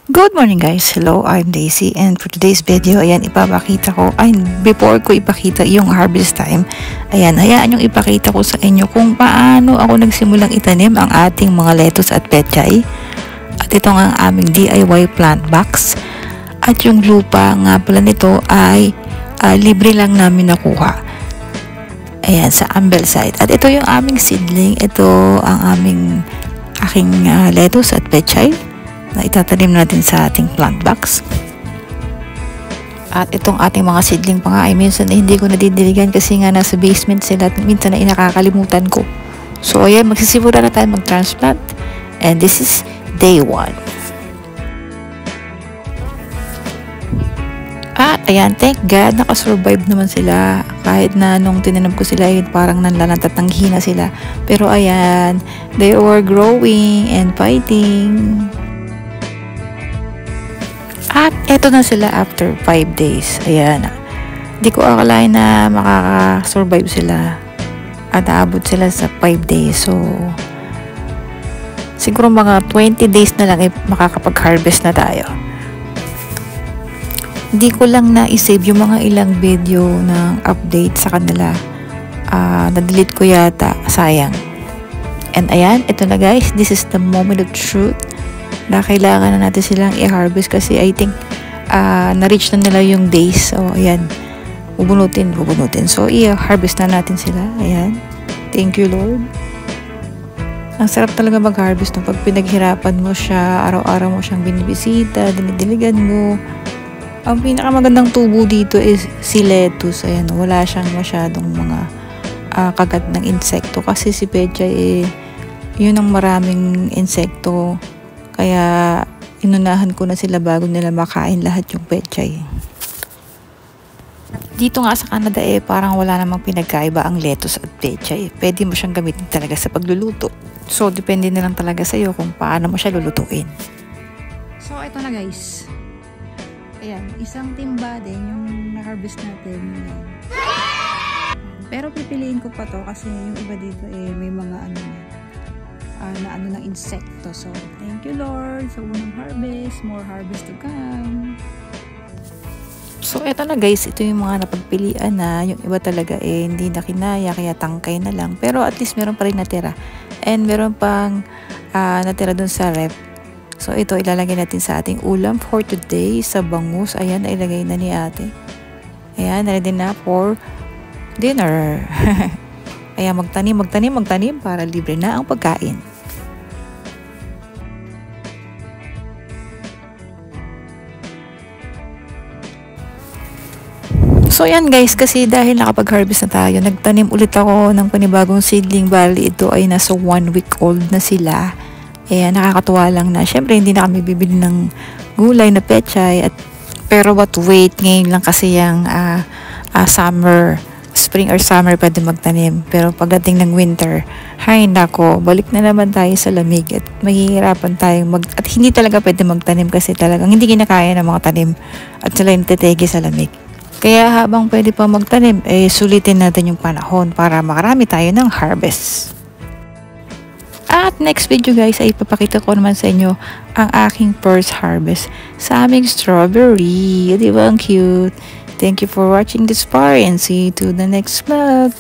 Good morning guys, hello, I'm Daisy and for today's video, ayan, ipapakita ko, before ko ipakita yung harvest time, ayan, hayaan yung ipakita ko sa inyo kung paano ako nagsimulang itanim ang ating mga lettuce at pechay. At ito nga ang aming DIY plant box. At yung lupa nga pala nito ay libre lang namin nakuha. Ayan, sa Ambleside. At ito yung aming seedling, ito ang aking lettuce at pechay na itatanim natin sa ating plant box. At itong ating mga seedling pa nga ay minsan hindi ko nadidiligan kasi nga nasa basement sila at minsan na nakakalimutan ko. So ayan, magsisimula na tayo mag-transplant and this is day 1. At ayan, thank God nakasurvive naman sila kahit na nung tinanong ko sila ay parang nanlalantat ng hina sila, pero ayan, they were growing and fighting. At eto na sila after 5 days. Ayan. Hindi ko akalain na makaka-survive sila. At aabot sila sa 5 days. So, siguro mga 20 days na lang makakapag-harvest na tayo. Hindi ko lang na-save yung mga ilang video ng update sa kanila. Na-delete ko yata. Sayang. And ayan, ito na guys. This is the moment of truth na kailangan na natin silang i-harvest kasi I think na-reach na nila yung days. So, ayan. Bubunutin. So, i-harvest na natin sila. Ayan. Thank you, Lord. Ang sarap talaga mag-harvest no? Pag pinaghirapan mo siya, araw-araw mo siyang binibisita, dinidiligan mo. Ang pinakamagandang tubo dito is si lettuce. Ayan. Wala siyang masyadong mga kagat ng insekto kasi si pechay yun ang maraming insekto. Kaya, inunahan ko na sila bago nila makain lahat yung pechay. Dito nga sa Canada parang wala namang pinagkaiba ang lettuce at pechay. Pwede mo siyang gamitin talaga sa pagluluto. So, depende na lang talaga sa'yo kung paano mo siya lulutuin. So, ito na guys. Ayan, isang timba din yung na-harvest natin. Pero pipiliin ko pa to kasi yung iba dito may mga ng insekto. So, thank you Lord sa unang harvest. More harvest to come. So, eto na guys. Ito yung mga napagpilian na. Yung iba talaga hindi na kinaya. Kaya tangkay na lang. Pero at least meron pa rin natira. And meron pang natira dun sa rep. So, ito ilalagay natin sa ating ulam for today. Sa bangus. Ayan, ilagay na ni ate. Ayan, ready na for dinner. Ayan, magtanim para libre na ang pagkain. So yan guys, kasi dahil nakapag-harvest na tayo, nagtanim ulit ako ng panibagong seedling. Bali ito ay nasa 1 week old na sila. Nakakatuwa lang na syempre hindi na kami bibili ng gulay na pechay. Pero what wait, ngayon lang kasi yung spring or summer pwede magtanim. Pero pagdating ng winter, hay nako, balik na naman tayo sa lamig at mahihirapan tayong at hindi talaga pwede magtanim kasi talagang hindi kinakaya ng mga tanim at sila yung tetegi sa lamig. Kaya habang pwede pa magtanim, sulitin natin yung panahon para makarami tayo ng harvest. At next video guys, ay ipapakita ko naman sa inyo ang aking first harvest sa aming strawberry. Di ba ang cute? Thank you for watching this part and see you to the next vlog.